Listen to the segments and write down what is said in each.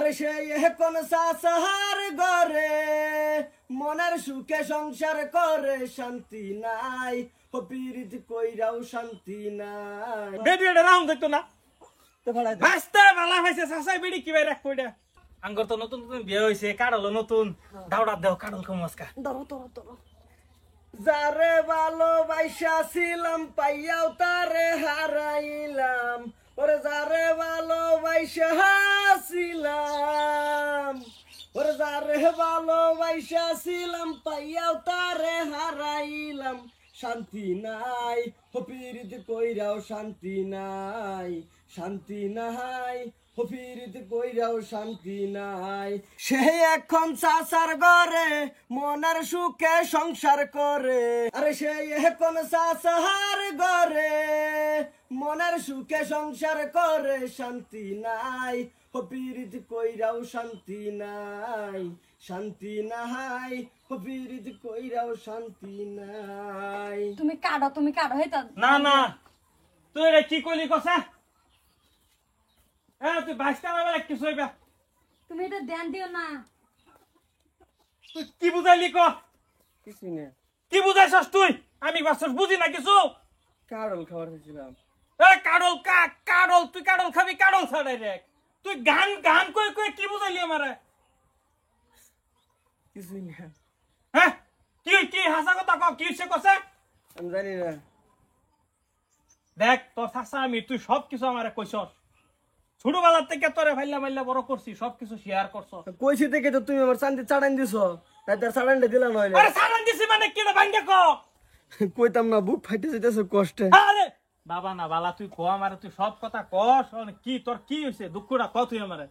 আরে সে এখন সাসার ঘরে মনের সুখে সংসার করে শান্তি নাই ও পীড়িত কইরাও শান্তি নাই বেডিটা রাউন্ড দেখতো না তো ভাড়া ভাস্তে ভালা হইছে সাসাই বেডি কি ভাই রাখ কইডা আঙ্গর তো নতুন নতুন বিয়ে হইছে কাড়লো নতুন দাউড়া দেও কাড়ল কমসকা ধরো ধরো ধরো যারে ভালোবাসা ছিলাম পাইয়াও তারে হারাইলাম ওরে যারে ভালোবাসা ছিলাম ওরে যারে ভালোবাসা ছিলাম পাইয়াও তারে হারাইলাম শান্তি নাই হপিরিত কইরাও শান্তি নাই শান্তি নাই হপিরিত কইরাও শান্তি নাই সে এখন চাচার ঘরে মনের সুখে সংসার করে আরে সে এখন চাচার ঘরে মনের সুখে সংসার করে শান্তি নাই হপিরিত কইরাও শান্তি নাই শান্তি নাই হপিরিত কইরাও শান্তি নাই তুমি কাড়ো হেতা না না তুই রে কি কইলি কসা তুই ভাস্তা বেলা কিছু হইবা তুমি এটা ধ্যান দিও না তুই কি বুঝাইলি ক কিছু না কি বুঝাইছস তুই আমি বাসস বুঝি না কিছু কারল খাবার হয়েছিলাম কাড়ল কাড়ল তুই কাড়ল খাবি কাড়ল ছাড়াই রে তুই গান গান কই কই কি বুঝাইলি আমারে কিছুই না হ্যাঁ কি কি হাসা কথা ক কি সে কসে আমি জানি না দেখ তোর চাচা আমি তুই সব কিছু আমারে কইছস ছোটবেলা থেকে তোরে ফাইলা মাইলা বড় করছি সবকিছু শেয়ার করছস কইছি থেকে তো তুমি আমার শান্তি চাড়ান দিছো তাই তার চাড়ানটা দিলা নয় আরে সারান দিছি মানে কি রে ভাঙ্গে ক কইতাম না বুক ফাইতে যাইতেছে কষ্টে আরে বাবা না বালা তুই ক আমারে তুই সব কথা কস কি তোর কি হইছে দুঃখটা ক তুই আমারে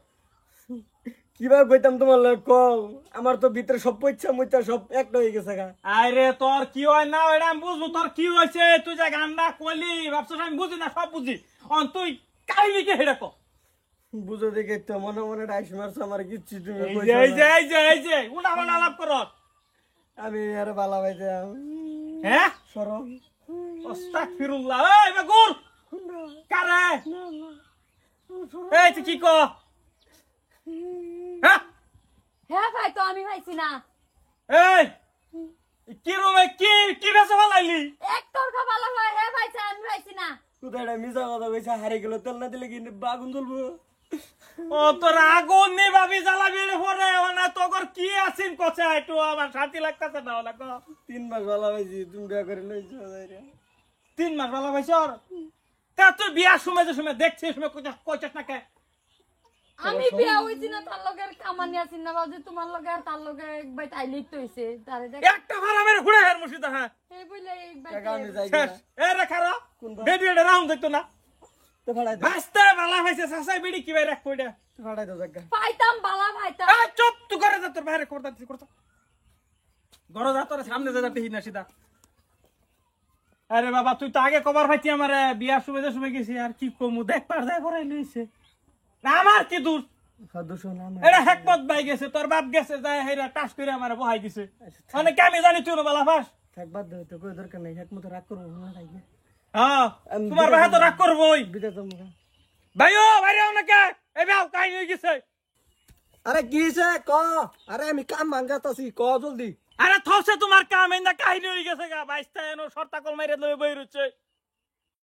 কিভাবে কইতাম তোমার লগে কও আমার তো ভিতরে সব পয়সা মুইতা সব একটা হয়ে গেছে গা আরে তোর কি হয় না এটা আমি বুঝবো তোর কি হয়েছে তুই যে গান্ডা কইলি ভাবছিস আমি বুঝি না সব বুঝি তুই কাহিনী কে হেডা ক বুঝো দেখে তো মনে মনে ডাইস মারছ আমার কিচ্ছু তুমি এই কইছো যে এই যে না। এই যে উনা মানে আলাপ কর আমি আর বালা ভাইতাম হ্যাঁ সরম আস্তাগফিরুল্লাহ এই বাগুর কারে এই তুই কি ক হ্যাঁ হ্যাঁ ভাই তো আমি ভাইছি না এই কি রুমে কি কি বেসে ভালাইলি একটর খা ভালো হয় হ্যাঁ ভাইছে আমি ভাইছি না কোথায় এটা মিছা কথা কইছে হারে গেল তেল না দিলে কি বাগুন জ্বলবো ও তোর আগুন নি ভাবি জ্বালাবি পরে না তোর কি আছিস কছে একটু আমার শান্তি লাগতাছে না ওলা ক 3 মাস বালা ভাইছি তুমি বিয়া করে লইছো যাইরা 3 মাস ভালো ভাইছর তা তুই বিয়ার সময় যে সময় দেখছিস সময় কইছস না কে আমি বিয়া হইছি না তার লগে কামানি আছি না বাজে তোমার লগে আর তার লগে এক বাইত আইলেই তো হইছে তারে দেখ একটা ভাড়া মেরে ঘুরে হের মুর্শিদা হ্যাঁ এই বলে এক টাকা আমি বাইত যাই শেষ এ রে খারা বেডিটা রাউন্ড দেখতো না তো ভাড়াই দাও ভাস্তে ভালো হইছে সাসাই বেডি কি ভাই রাখ কইডা তো ভাড়াই দাও জায়গা পাইতাম বালা ভাইতাম এই চুপ তুই করে যা তোর বাইরে করতা গরো যা তোর সামনে যা যাতে হিনা সিধা আরে বাবা তুই তো আগে কবার ভাইতি আমার বিয়ার সময় গেছি আর কি কমু দেখ পার দেখ করে লইছে আমার কি দূর সদস্য নাম এটা হেকমত ভাই গেছে তোর বাপ গেছে যায় হেরা টাস করে আমার বহাই দিছে মানে কি আমি জানি তুই বালা ফাস থাক বাদ দাও তো কই দরকার নাই একমত রাগ করব না তাইকে হ্যাঁ তোমার ভাই তো রাগ করবই বিদা তো মুখা ভাইও বাইরে আও না কে এই বাও কাই হই গেছে আরে কি হইছে ক আরে আমি কাম ভাঙাতাছি ক জলদি আরে থসে তোমার কাম এই না কাহিনী হয়ে গেছে গা বাইস্তা এনো শর্তা কল মাইরে লই বই রুছে